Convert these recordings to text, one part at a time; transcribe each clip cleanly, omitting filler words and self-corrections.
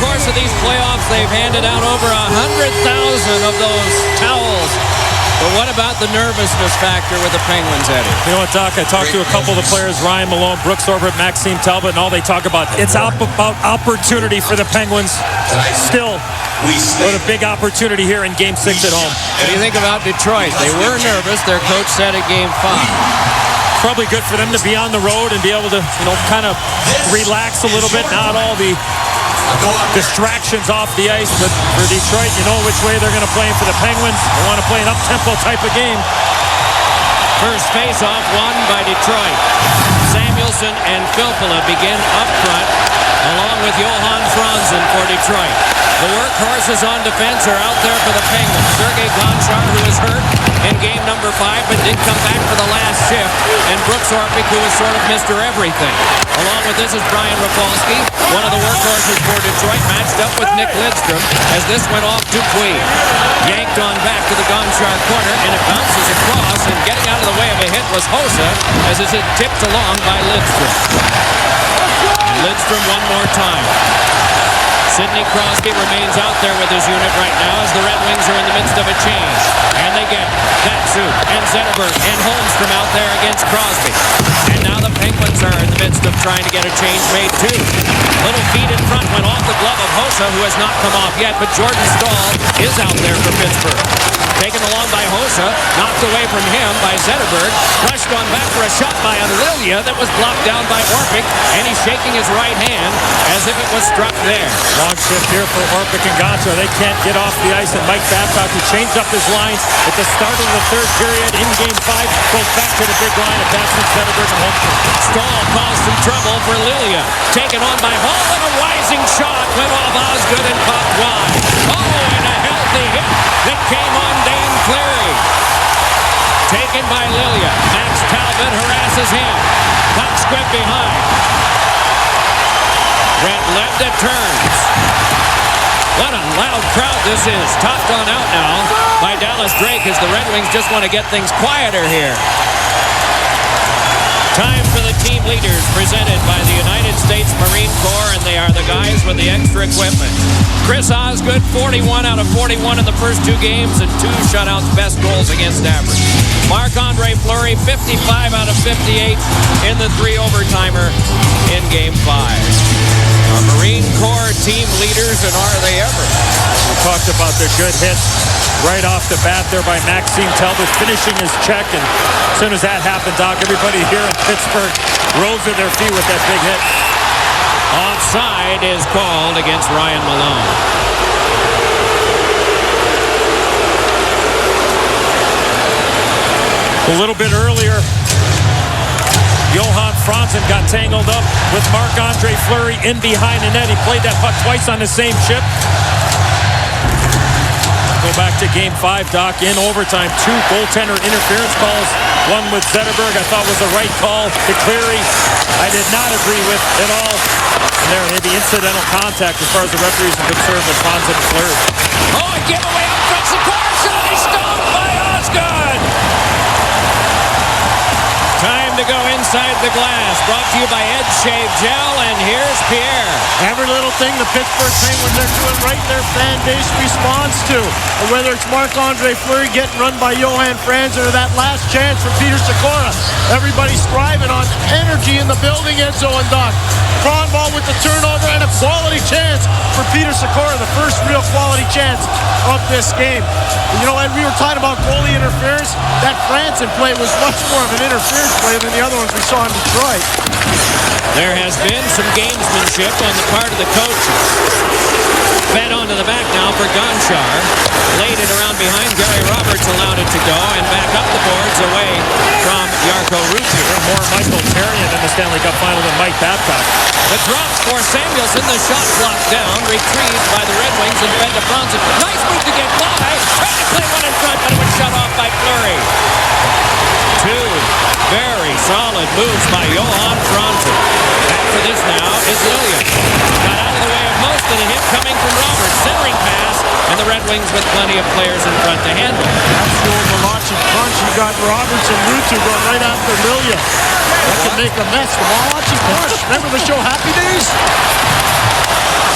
course of these playoffs, they've handed out over 100,000 of those towels. But what about the nervousness factor with the Penguins, Eddie? You know what, Doc? I talked to a couple of the players, Ryan Mellon, Brooks Orbert, Maxime Talbot, and all they talk about, it's about opportunity for the Penguins still. What a big opportunity here in Game 6 at home. What do you think about Detroit? They were nervous. Their coach said at Game 5. Probably good for them to be on the road and be able to, kind of relax a little bit. Not all the distractions off the ice, but for Detroit, you know which way they're going to play. For the Penguins, they want to play an up-tempo type of game. First face-off won by Detroit. Samuelsson and Filppula begin up front, along with Johan Franzen for Detroit. The workhorses on defense are out there for the Penguins. Sergei Gonchar, who was hurt in game number 5, but did come back for the last shift. And Brooks Orpik, who was sort of Mr. Everything. Along with this is Brian Rafalski, one of the workhorses for Detroit, matched up with Nick Lidstrom as this went off Dupuis. Yanked on back to the Gonchar corner, and it bounces across, and getting out of the way of a hit was Hossa, as it tipped along by Lidstrom. Lidstrom one more time. Sidney Crosby remains out there with his unit right now as the Red Wings are in the midst of a change. And they get Datsuk and Zetterberg and Holmstrom out there against Crosby. And now the Penguins are in the midst of trying to get a change made too. Little feed in front went off the glove of Hossa, who has not come off yet, but Jordan Staal is out there for Pittsburgh. Taken along by Hossa, knocked away from him by Zetterberg, rushed on back for a shot by Lilia that was blocked down by Orpik, and he's shaking his right hand as if it was struck there. Long shift here for Orpik and Gonchar. They can't get off the ice, and Mike Babcock, who changed up his lines at the start of the third period in Game 5, goes back to the big line of Datsuk, Zetterberg, and Holmstrom. Staal caused some trouble for Lilia. Taken on by Hall, and a rising shot went off Osgood and popped wide. Oh, and a healthy hit that came on Dane Cleary. Taken by Lilia. Max Talbot harasses him. Puck squib behind. Brett Lebda turns. What a loud crowd this is. Topped on out now by Dallas Drake as the Red Wings just want to get things quieter here. Time for the team leaders presented by the United States Marine Corps, and they are the guys with the extra equipment. Chris Osgood, 41 out of 41 in the first 2 games and 2 shutouts, best goals against average. Marc-Andre Fleury, 55 out of 58 in the 3-overtimer in Game 5. Our Marine Corps team leaders, and are they ever? We talked about their good hit right off the bat there by Maxime Talbot, finishing his check, and as soon as that happened, Doc, everybody here in Pittsburgh rose to their feet with that big hit. Offside is called against Ryan Mellon. A little bit earlier, Johan Franzen got tangled up with Marc-Andre Fleury in behind the net. He played that puck twice on the same chip. Go back to Game 5, Doc, in overtime. 2 goaltender interference calls. One with Zetterberg I thought was the right call to Cleary. I did not agree with at all. And there may be incidental contact as far as the referees are concerned with Franzen and Fleury. Oh, a giveaway up front. Sikorsky, he stopped by Osgood. Time to go inside the glass. Brought to you by Ed Shave Gel, and here's Pierre. Every little thing the Pittsburgh Penguins are doing right, their fan base responds to. And whether it's Marc-Andre Fleury getting run by Johan Franzen or that last chance for Peter Sikora, everybody's thriving on energy in the building, Enzo and Doc. Kronwall with the turnover and a quality chance for Peter Sikora, the first real quality chance of this game. And you know, Ed, we were talking about goalie interference. That Franzen play was much more of an interference play than the other ones we saw in Detroit. There has been some gamesmanship on the part of the coaches. Fed onto the back now for Gonchar. Laid it around behind. Gary Roberts allowed it to go, and back up the boards away from Jarkko Ruutu. More Michael Therrien in the Stanley Cup Final than Mike Babcock. The drop for Samuelsson. The shot blocked down. Retrieved by the Red Wings and fed to Franzen. Nice move to get by. Tried to play one in front, but it was shut off by Fleury. 2 very solid moves by Johan Franzen. Back for this now is Lilia. Got out of the way of most of the hit coming from Roberts. Centering pass, and the Red Wings with plenty of players in front to handle. That's the old Malachi punch. You got Roberts and Ruutu going right after Lilia. That could make a mess. The Malachi punch. Remember the show Happy Days?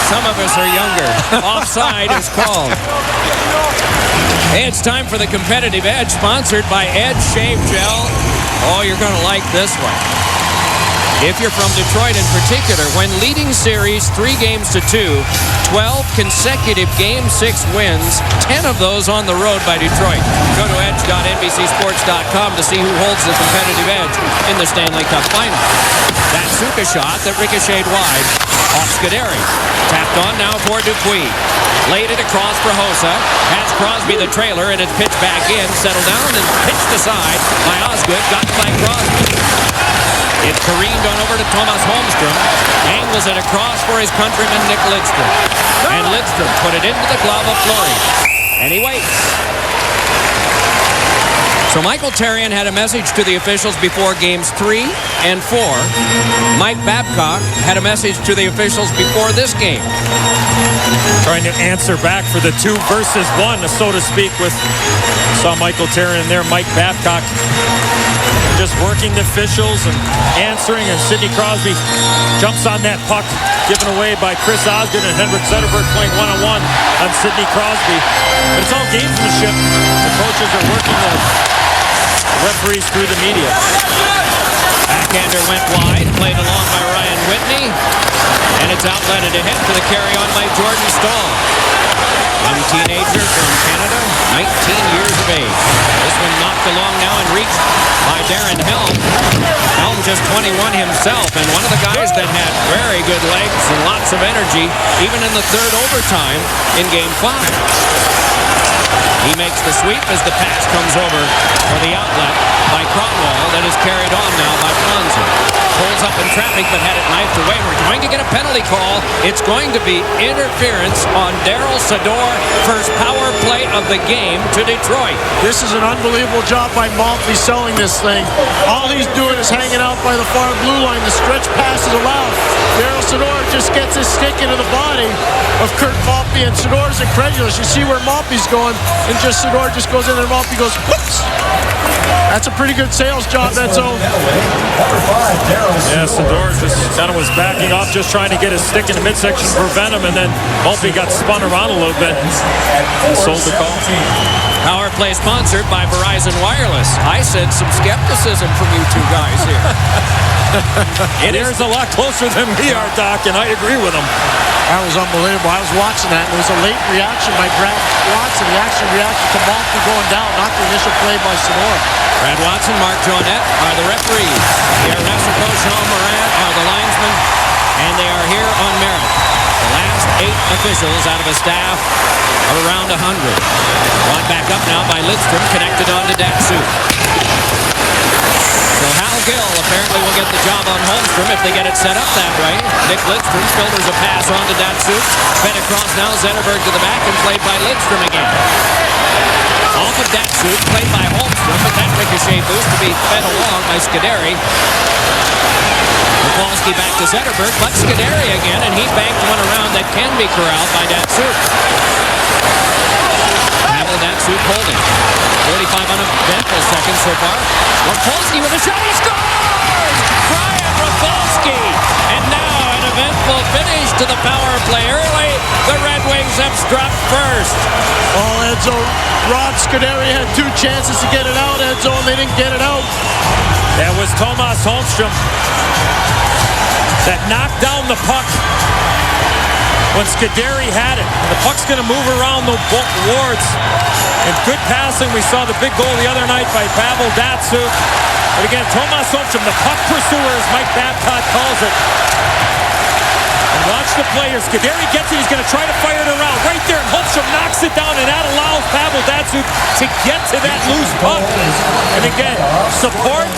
Some of us are younger. Offside is called. Hey, it's time for the Competitive Edge, sponsored by Edge Shave Gel. Oh, you're going to like this one. If you're from Detroit in particular, when leading series 3-2, 12 consecutive Game 6 wins, 10 of those on the road by Detroit. Go to edge.nbcsports.com to see who holds the competitive edge in the Stanley Cup Finals. That Suka shot that ricocheted wide off Scuderi. Tapped on now for Dupuis. Laid it across for Hossa. Has Crosby the trailer, and it's pitched back in. Settled down and pitched aside by Osgood. Got by Crosby. It careened on over to Thomas Holmstrom. Angles it across for his countryman Nick Lidstrom. And Lidstrom put it into the glove of Fleury. And he waits. So Michael Therrien had a message to the officials before games 3 and 4. Mike Babcock had a message to the officials before this game. Trying to answer back for the 2 versus 1, so to speak, with saw Michael Therrien there, Mike Babcock just working the officials and answering, and Sidney Crosby jumps on that puck given away by Chris Osgood, and Henrik Zetterberg playing one-on-one on Sidney Crosby. But it's all gamesmanship. The coaches are working the referees through the media. Backhander went wide, played along by Ryan Whitney, and it's outletted ahead for the carry-on by Jordan Staal. Young teenager from Canada, 19 years of age. This one knocked along now and reached by Darren Helm. Helm just 21 himself, and one of the guys that had very good legs and lots of energy, even in the third overtime in Game 5. He makes the sweep as the pass comes over for the outlet by Cromwell that is carried on now by Franzen. Pulls up in traffic but had it knifed away. We're going to get a penalty call. It's going to be interference on Daryl Sador. First power play of the game to Detroit. This is an unbelievable job by Maltby selling this thing. All he's doing is hanging out by the far blue line. The stretch pass is allowed. Daryl Sador just gets his stick into the body of Kurt Maltby, and Sador's incredulous. You see where Maltby's going, and just Sador just goes in and Maltby goes, whoops. That's a pretty good sales job, Edzo. Yeah, Sador just kind of was backing off, just trying to get his stick in the midsection to prevent him, and then Maltby got spun around a little bit and sold the call. Power play sponsored by Verizon Wireless. I sense some skepticism from you two guys here. It is a lot closer than we are, Doc, and I agree with him. That was unbelievable. I was watching that, and it was a late reaction by Brad Watson. He actually reacted to Maltby going down, not the initial play by Sador. Brad Watson, Mark Jonette are the referees. Pierre Recico, Sean Moran are the linesmen, and they are here on merit. The last 8 officials out of a staff of around 100. Brought back up now by Lidstrom, connected on to Datsuk. So Hal Gill apparently will get the job on Holmstrom if they get it set up that way. Nick Lidstrom filters a pass on to Datsuk. Fed across now, Zetterberg to the back and played by Lidstrom again. Off of Datsuk, played by Holmstrom, but that ricochet boost to be fed along by Scuderi. Rafalski back to Zetterberg, but Scuderi again, and he banked one around that can be corralled by Datsuk. Pavel Datsuk holding. 45 uneventful seconds so far. Rafalski with a shot, he scores! Brian Rafalski! And now an eventful finish to the power play early. The Red Wings have struck first. Oh, Edzo, Rod Scuderi had 2 chances to get it out, Edzo, and they didn't get it out. That was Thomas Holmstrom that knocked down the puck when Scuderi had it. And the puck's going to move around the wards. And good passing. We saw the big goal the other night by Pavel Datsuk. But again, Thomas Holmstrom, the puck pursuer, as Mike Babcock calls it. And watch the players. Scuderi gets it. He's going to try to fire it around. Right there, and Holmstrom knocks it down, and that allows Pavel Datsuk to get to that loose puck. And again, support.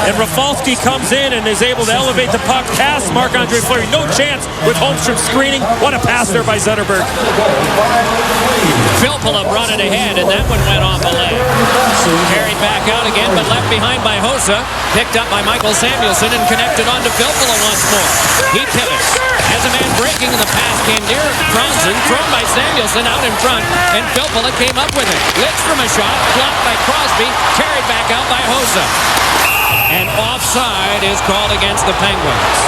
And Rafalski comes in and is able to elevate the puck past Marc-Andre Fleury. No chance with Holmstrom screening. What a pass there by Zetterberg. Filppula brought it ahead, and that one went off a leg. Carried back out again, but left behind by Hossa. Picked up by Michael Samuelsson and connected on to Filppula once more. He pivots. As a man breaking, and the pass came near Franzen, thrown by Samuelsson out in front, and Filppula came up with it. Lidstrom a shot, blocked by Crosby, carried back out by Hossa. And offside is called against the Penguins.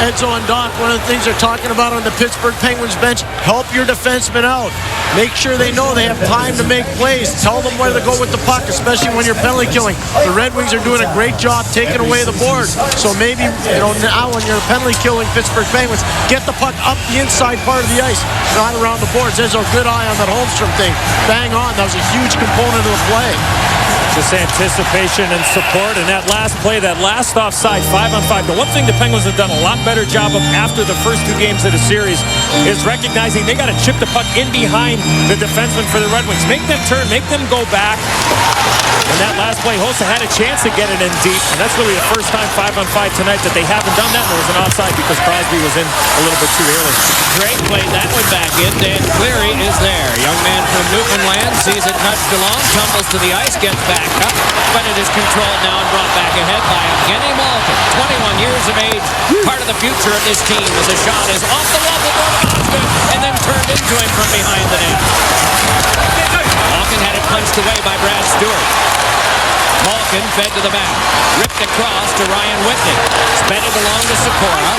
Edzo and Doc, one of the things they're talking about on the Pittsburgh Penguins bench, help your defensemen out. Make sure they know they have time to make plays. Tell them where to go with the puck, especially when you're penalty killing. The Red Wings are doing a great job taking away the board. So maybe, now when you're penalty killing Pittsburgh Penguins, get the puck up the inside part of the ice, not around the boards. There's a good eye on that Holmstrom thing. Bang on. That was a huge component of the play. Just anticipation and support. And that last play, that last offside, 5-on-5. The one thing the Penguins have done a lot better job of after the first 2 games of the series is recognizing they got to chip the puck in behind the defenseman for the Red Wings. Make them turn, make them go back. And that last play, Hossa had a chance to get it in deep. And that's really the first time 5-on-5 tonight that they haven't done that. And there was an offside because Crosby was in a little bit too early. Drake played that one back in. Dan Cleary is there. Young man from Newfoundland sees it nudged along, tumbles to the ice, gets back up, but it is controlled now and brought back ahead by Evgeny Malkin. 21 years of age, part of the future of this team as a shot is off the wall before the basket and then turned into him from behind the net. Malkin had it punched away by Brad Stewart. Malkin fed to the back, ripped across to Ryan Whitney, sped it along to Sikora.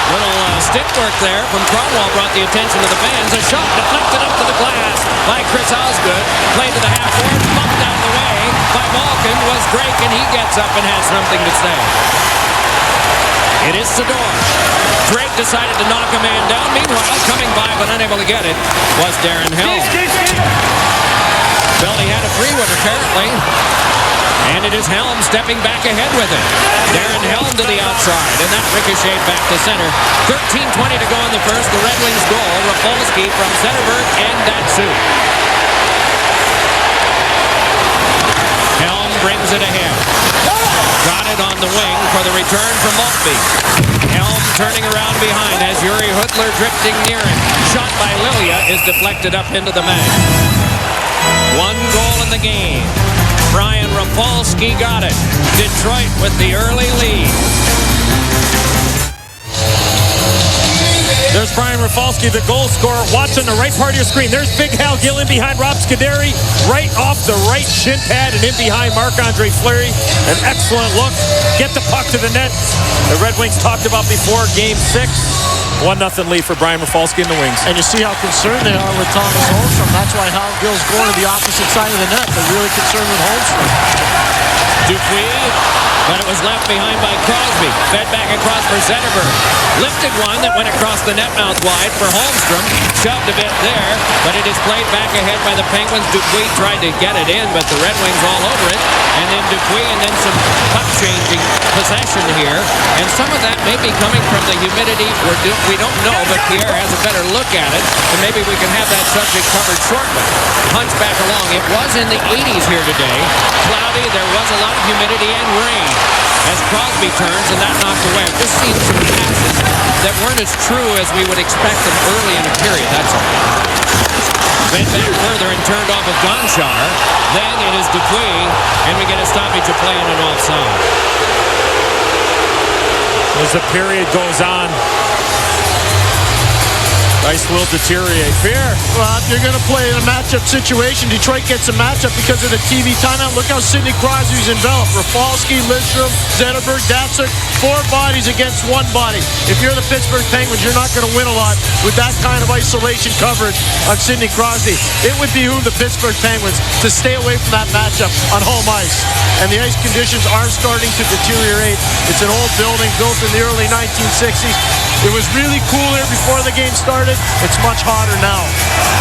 Little stick work there from Cromwell brought the attention of the fans. A shot deflected up to the glass by Chris Osgood. Played to the half board, bumped out of the way by Malkin was Drake, and he gets up and has something to say. It is Sador. Drake decided to knock a man down. Meanwhile, coming by but unable to get it was Darren Helm. Felt he had a free one apparently. And it is Helm stepping back ahead with it. Darren Helm to the outside, and that ricocheted back to center. 13:20 to go in the first. The Red Wings goal. Rafalski from Zetterberg and Datsyuk. Helm brings it ahead. Got it on the wing for the return from Maltby. Helm turning around behind as Yuri Hudler drifting near him. Shot by Lilia is deflected up into the net. 1 goal in the game. Brian Rafalski got it. Detroit with the early lead. There's Brian Rafalski, the goal scorer. Watch on the right part of your screen. There's Big Hal Gillen behind Rob Scuderi. Right off the right shin pad and in behind Marc-Andre Fleury. An excellent look. Get the puck to the net. The Red Wings talked about before Game 6. 1-0 lead for Brian Rafalski and the Wings. And you see how concerned they are with Thomas Holmstrom. That's why Hal Gill's going to the opposite side of the net. They're really concerned with Holmstrom. Dupuis, but it was left behind by Crosby. Fed back across for Zetterberg. Lifted one that went across the net mouth wide for Holmstrom. Shoved a bit there, but it is played back ahead by the Penguins. Dupuis tried to get it in, but the Red Wings all over it. And then Dupuis, and then some puck-changing possession here. And some of that may be coming from the humidity. We don't know, but Pierre has a better look at it. And maybe we can have that subject covered shortly. Punch back along. It was in the 80s here today. Cloudy, there was a lot of humidity and rain. As Crosby turns, and that knocked away. Just seen some passes that weren't as true as we would expect them early in the period, that's all. Bent back further and turned off of Gonchar. Then it is Dupuis, and we get a stoppage of play and an offside. As the period goes on, ice will deteriorate. Pierre. Well, if you're going to play in a matchup situation, Detroit gets a matchup because of the TV timeout. Look how Sidney Crosby's enveloped. Rafalski, Lidstrom, Zetterberg, Datsyuk, 4 bodies against 1 body. If you're the Pittsburgh Penguins, you're not going to win a lot with that kind of isolation coverage on Sidney Crosby. It would behoove the Pittsburgh Penguins to stay away from that matchup on home ice. And the ice conditions are starting to deteriorate. It's an old building built in the early 1960s. It was really cool here before the game started. It's much hotter now.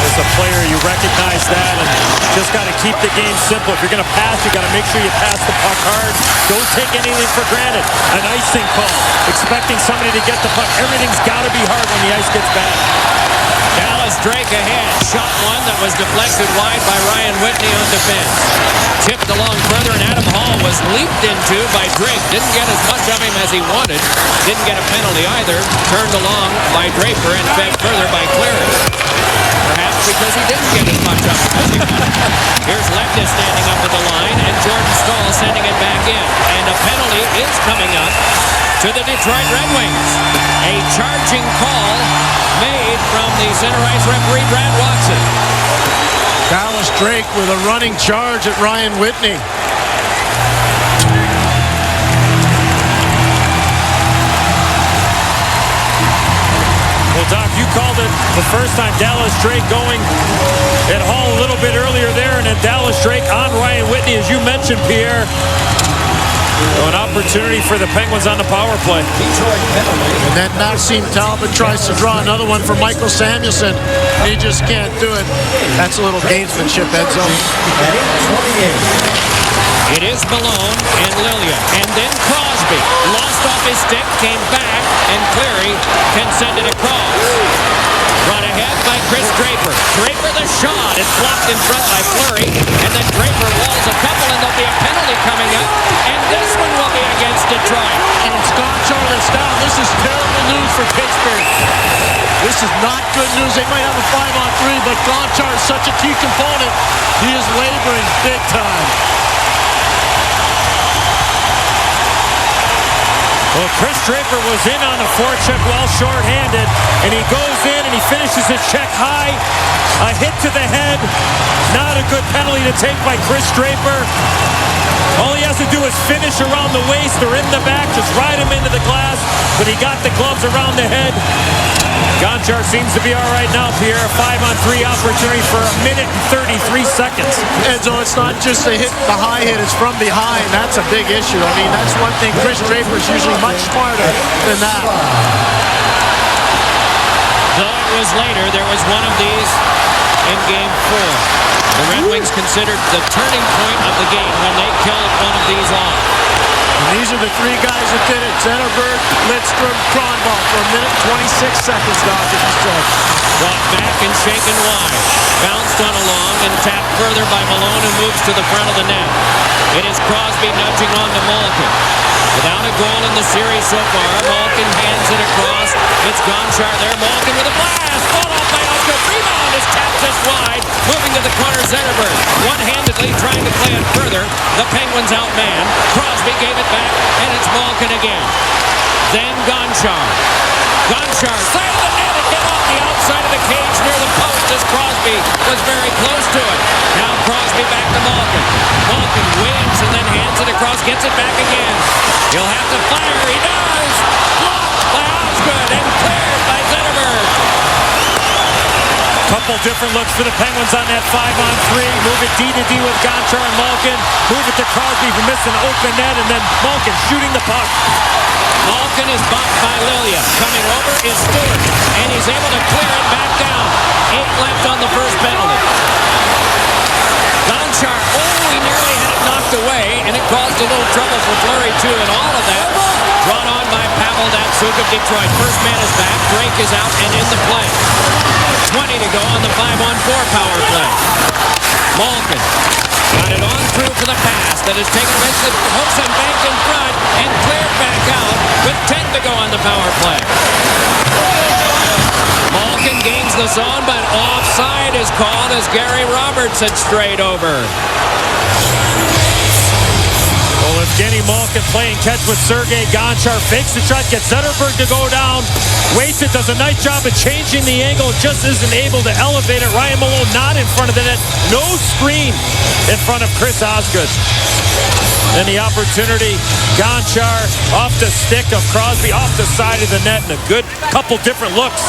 As a player, you recognize that and just got to keep the game simple. If you're going to pass, you got to make sure you pass the puck hard. Don't take anything for granted. An icing call, expecting somebody to get the puck. Everything's got to be hard when the ice gets bad. Dallas Drake ahead. Shot one that was deflected wide by Ryan Whitney on defense. Tipped along further, and Adam Hall was leaped into by Drake. Didn't get as much of him as he wanted. Didn't get a penalty either. Turned along by Draper and fed further by Cleary. Perhaps because he didn't get as much of him as he wanted. Here's Leptis standing up at the line, and Jordan Staal sending it back in. And a penalty is coming up to the Detroit Red Wings. A charging call made from the center ice referee, Brad Watson. Dallas Drake with a running charge at Ryan Whitney. Doc, you called it the first time. Dallas Drake going at Hall a little bit earlier there, and then Dallas Drake on Ryan Whitney, as you mentioned, Pierre. So an opportunity for the Penguins on the power play. And then Maxime Talbot tries to draw another one for Michael Samuelsson. He just can't do it. That's a little gamesmanship, Edzo. It is Mellon and Lilia. And then Crosby. Lost off his stick, came back, and Cleary can send it across. Brought ahead by Chris Draper. Draper the shot. It's blocked in front by Fleury. And then Draper walls a couple, and there'll be a penalty coming up. And this one will be against Detroit. And it's Gonchar that's down. This is terrible news for Pittsburgh. This is not good news. They might have a 5-on-3, but Gonchar is such a key component. He is laboring big time. Well, Chris Draper was in on a forecheck while shorthanded, and he goes in and he finishes his check high. A hit to the head. Not a good penalty to take by Chris Draper. All he has to do is finish around the waist or in the back, just ride him into the glass, but he got the gloves around the head. Gonchar seems to be all right now, Pierre. A 5-on-3 opportunity for 1 minute and 33 seconds. And so it's not just a hit, the high hit, it's from behind. That's a big issue. I mean, that's one thing. Chris Draper is usually much smarter than that. Though it was later, there was one of these in Game 4. The Red Wings considered the turning point of the game when they killed one of these off. And these are the three guys that did it. Zetterberg, Lidstrom, Kronwall for 1 minute 26 seconds, Doc, as you said. Brought back and shaken wide. Bounced on along and tapped further by Malone, who moves to the front of the net. It is Crosby nudging on to Malkin. Without a goal in the series so far, Malkin hands it across. It's Gonchar there. Malkin with a blast. Ball off by Osgood. Rebound is tapped just wide. Moving to the corner, Zetterberg. One-handedly trying to play it further. The Penguins outman. Crosby gave it back, and it's Malkin again. Then Gonchar. Gonchar side of the net and get off the outside of the cage near the post as Crosby was very close to it. Now Crosby back to Malkin. Malkin wins and then hands it across, gets it back again. He'll have to fire. He does. Blocked by Osgood and cleared by Zetterberg. Couple different looks for the Penguins on that 5-on-3. Move it D-to-D with Gonchar and Malkin. Move it to Crosby for missing an open net, and then Malkin shooting the puck. Malkin is bumped by Lilia. Coming over is Stewart, and he's able to clear it back down. 8 left on the first penalty. Gonchar, he nearly had it knocked away, and it caused a little trouble for Fleury, too, and all of that brought on by Pavel Datsyuk of Detroit. First man is back. Drake is out and in the play. 20 to go on the 5-on-4 power play. Malkin got it on through for the pass that is taken eventually. Hooks and banked in front and cleared back out with 10 to go on the power play. Malkin gains the zone, but offside is called as Gary Roberts had strayed over. Well, Evgeny Malkin playing catch with Sergei Gonchar. Fakes the shot, gets Zetterberg to go down. Waits it, does a nice job of changing the angle. Just isn't able to elevate it. Ryan Malone not in front of the net. No screen in front of Chris Osgood. Then the opportunity. Gonchar off the stick of Crosby, off the side of the net. And a good couple different looks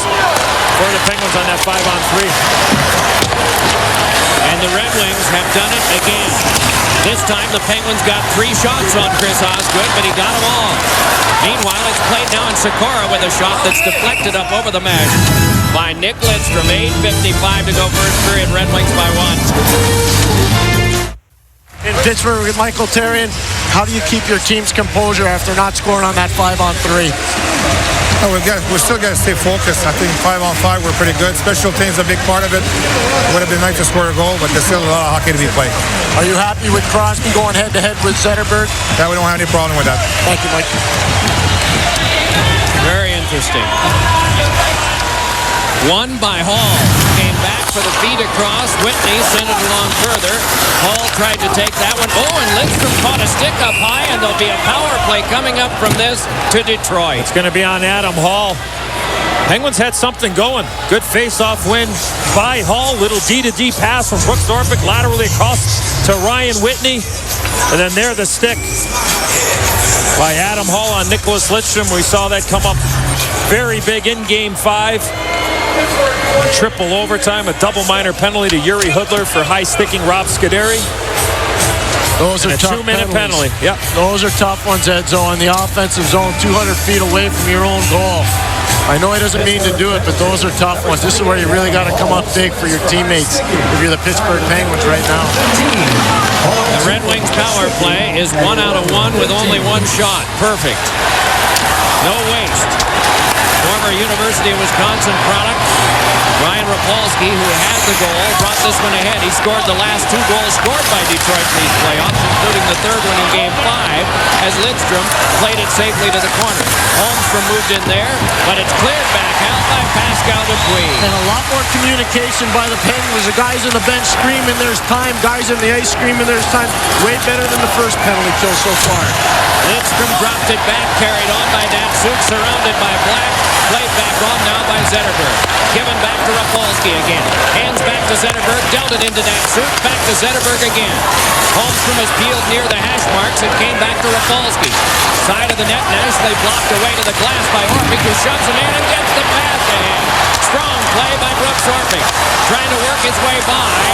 for the Penguins on that 5-on-3. And the Red Wings have done it again. This time the Penguins got 3 shots on Chris Osgood, but he got them all. Meanwhile, it's played now in Sikora with a shot that's deflected up over the mesh by Nick Lidstrom. 8:55 to go first period. Red Wings by 1. In Pittsburgh with Michael Therrien, how do you keep your team's composure after not scoring on that 5-on-3? Oh, we still got to stay focused. I think 5-on-5 we're pretty good. Special teams a big part of it. It would have been nice to score a goal, but there's still a lot of hockey to be played. Are you happy with Crosby going head-to-head with Zetterberg? Yeah, we don't have any problem with that. Thank you, Mike. Very interesting. Won by Hall. Came back for the feed across. Whitney sent it along further. Hall tried to take that one. Oh, and Lidstrom caught a stick up high, and there'll be a power play coming up from this to Detroit. It's going to be on Adam Hall. Penguins had something going. Good face-off win by Hall. Little D-to-D pass from Brooks Orpik laterally across to Ryan Whitney. And then there the stick by Adam Hall on Nicholas Lidstrom. We saw that come up very big in Game 5. Triple overtime, a double minor penalty to Yuri Hudler for high-sticking Rob Scuderi. Those are And a tough two-minute penalty. Yep. Those are tough ones, Edzo. In the offensive zone, 200 feet away from your own goal. I know he doesn't mean to do it, but those are tough ones. This is where you really got to come up big for your teammates if you're the Pittsburgh Penguins right now. The Red Wings power play is 1 out of 1 with only one shot. Perfect. No waste. Former University of Wisconsin product, Ryan Rapolsky, who had the goal, brought this one ahead. He scored the last 2 goals scored by Detroit in these playoffs, including the third one in Game 5, as Lidstrom played it safely to the corner. Holmstrom moved in there, but it's cleared back out by Pascal Dupuis. And a lot more communication by the Penguins. The guys on the bench screaming there's time. Guys on the ice screaming there's time. Way better than the first penalty kill so far. Lidstrom dropped it back, carried on by Datsuk, surrounded by Black. Played back on now by Zetterberg. Given back to Rapolsky again. Hands back to Zetterberg, dealt it into Datsuk, back to Zetterberg again. Holmstrom has peeled near the hash marks and came back to Rapolsky. Side of the net, nicely blocked away to the glass by Orpik, who shoves him in and gets the pass ahead. Strong play by Brooks Orpik. Trying to work his way by